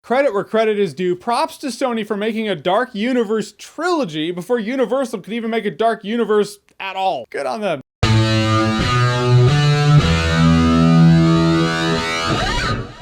Credit where credit is due. Props to Sony for making a Dark Universe trilogy before Universal could even make a Dark Universe at all. Good on them.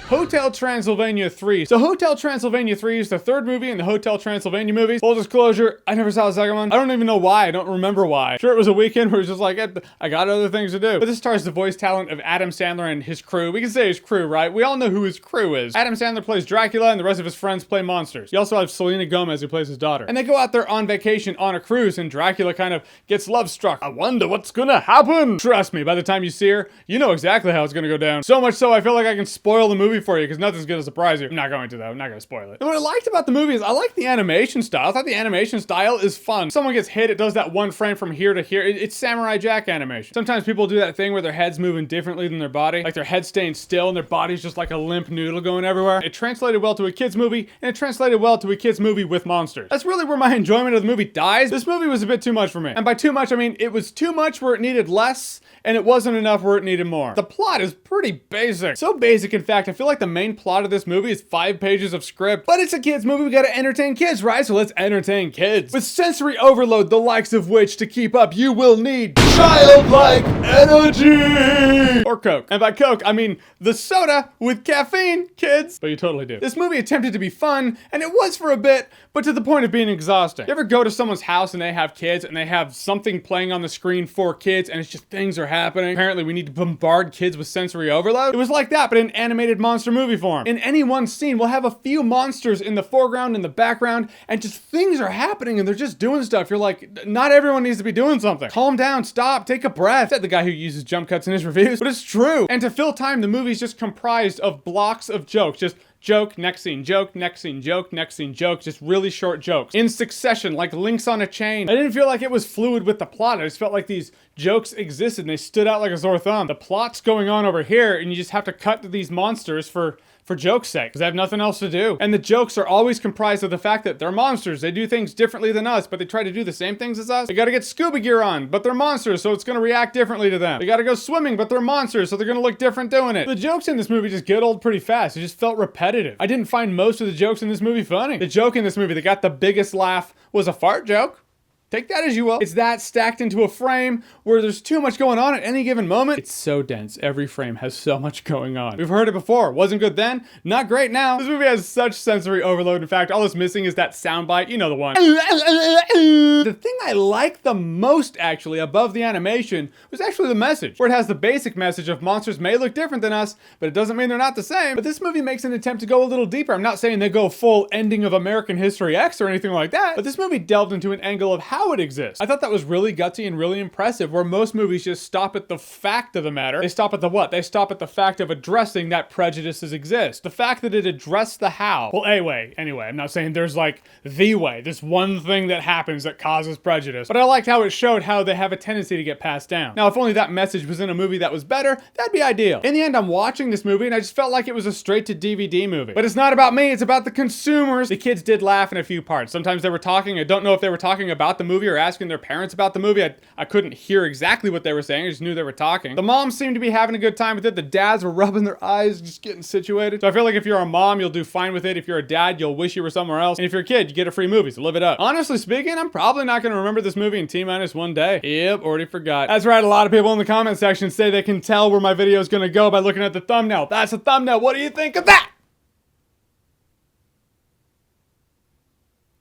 Hotel Transylvania 3. So Hotel Transylvania 3 is the third movie in the Hotel Transylvania movies. Full disclosure, I never saw the second one. I don't even know why. I don't remember why. Sure, it was a weekend where it was just like, I got other things to do. But this stars the voice talent of Adam Sandler and his crew. We can say his crew, right? We all know who his crew is. Adam Sandler plays Dracula and the rest of his friends play monsters. You also have Selena Gomez who plays his daughter. And they go out there on vacation on a cruise and Dracula kind of gets love struck. I wonder what's gonna happen. Trust me, by the time you see her, you know exactly how it's gonna go down. So much so I feel like I can spoil the movie for you because nothing's gonna surprise you. I'm not going to though. I'm not gonna spoil it. And what I liked about the movie is I like the animation style. I thought the animation style is fun. Someone gets hit, it does that one frame from here to here. It's Samurai Jack animation. Sometimes people do that thing where their head's moving differently than their body. Like their head's staying still and their body's just like a limp noodle going everywhere. It translated well to a kid's movie and it translated well to a kid's movie with monsters. That's really where my enjoyment of the movie dies. This movie was a bit too much for me. And by too much, I mean it was too much where it needed less and it wasn't enough where it needed more. The plot is pretty basic. So basic, in fact, I feel like the main plot of this movie is 5 pages of script. But it's a kid's movie, we gotta entertain kids, right? So let's entertain kids. With sensory overload, the likes of which to keep up, you will need childlike energy! Or Coke. And by Coke, I mean the soda with caffeine, kids. But you totally do. This movie attempted to be fun, and it was for a bit, but to the point of being exhausting. You ever go to someone's house and they have kids and they have something playing on the screen for kids and it's just things are happening? Apparently we need to bombard kids with sensory overload. It was like that, but in animated monster movie form. In any one scene, we'll have a few monsters in the foreground and the background and just things are happening and they're just doing stuff. You're like, not everyone needs to be doing something. Calm down, stop, take a breath. Said the guy who uses jump cuts in his reviews, but it's true. And to fill time, the movie's just comprised of blocks of jokes. Just joke, next scene, joke, next scene, joke, next scene, joke. Just really short jokes. In succession, like links on a chain. I didn't feel like it was fluid with the plot. I just felt like these jokes existed and they stood out like a sore thumb. The plot's going on over here and you just have to cut to these monsters for joke's sake, because I have nothing else to do. And the jokes are always comprised of the fact that they're monsters. They do things differently than us, but they try to do the same things as us. They gotta get scuba gear on, but they're monsters, so it's gonna react differently to them. They gotta go swimming, but they're monsters, so they're gonna look different doing it. The jokes in this movie just get old pretty fast. It just felt repetitive. I didn't find most of the jokes in this movie funny. The joke in this movie that got the biggest laugh was a fart joke. Take that as you will. It's that stacked into a frame where there's too much going on at any given moment. It's so dense. Every frame has so much going on. We've heard it before. Wasn't good then, not great now. This movie has such sensory overload. In fact, all it's missing is that soundbite. You know the one. The thing I like the most, actually, above the animation, was actually the message. Where it has the basic message of monsters may look different than us, but it doesn't mean they're not the same. But this movie makes an attempt to go a little deeper. I'm not saying they go full ending of American History X or anything like that, but this movie delved into an angle of how it exists. I thought that was really gutsy and really impressive, where most movies just stop at the fact of the matter. They stop at the what? They stop at the fact of addressing that prejudices exist. The fact that it addressed the how. Well, anyway, I'm not saying there's like the way, this one thing that happens that causes prejudice, but I liked how it showed how they have a tendency to get passed down. Now, if only that message was in a movie that was better, that'd be ideal. In the end, I'm watching this movie and I just felt like it was a straight to DVD movie. But it's not about me, it's about the consumers. The kids did laugh in a few parts. Sometimes they were talking, I don't know if they were talking about the movie or asking their parents about the movie. I couldn't hear exactly what they were saying, I just knew they were talking. The moms seemed to be having a good time with it. The dads were rubbing their eyes, just getting situated. So I feel like if you're a mom, you'll do fine with it. If you're a dad, you'll wish you were somewhere else. And if you're a kid, you get a free movie, so live it up. Honestly speaking, I'm probably not gonna remember this movie in T-1 day. Yep, already forgot. That's right, a lot of people in the comment section say they can tell where my video is gonna go by looking at the thumbnail. That's a thumbnail, what do you think of that?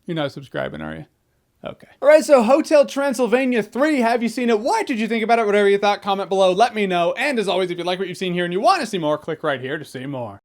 You're not subscribing, are you? Okay. Alright, so Hotel Transylvania 3, have you seen it? What did you think about it? Whatever you thought, comment below, let me know. And as always, if you like what you've seen here and you want to see more, click right here to see more.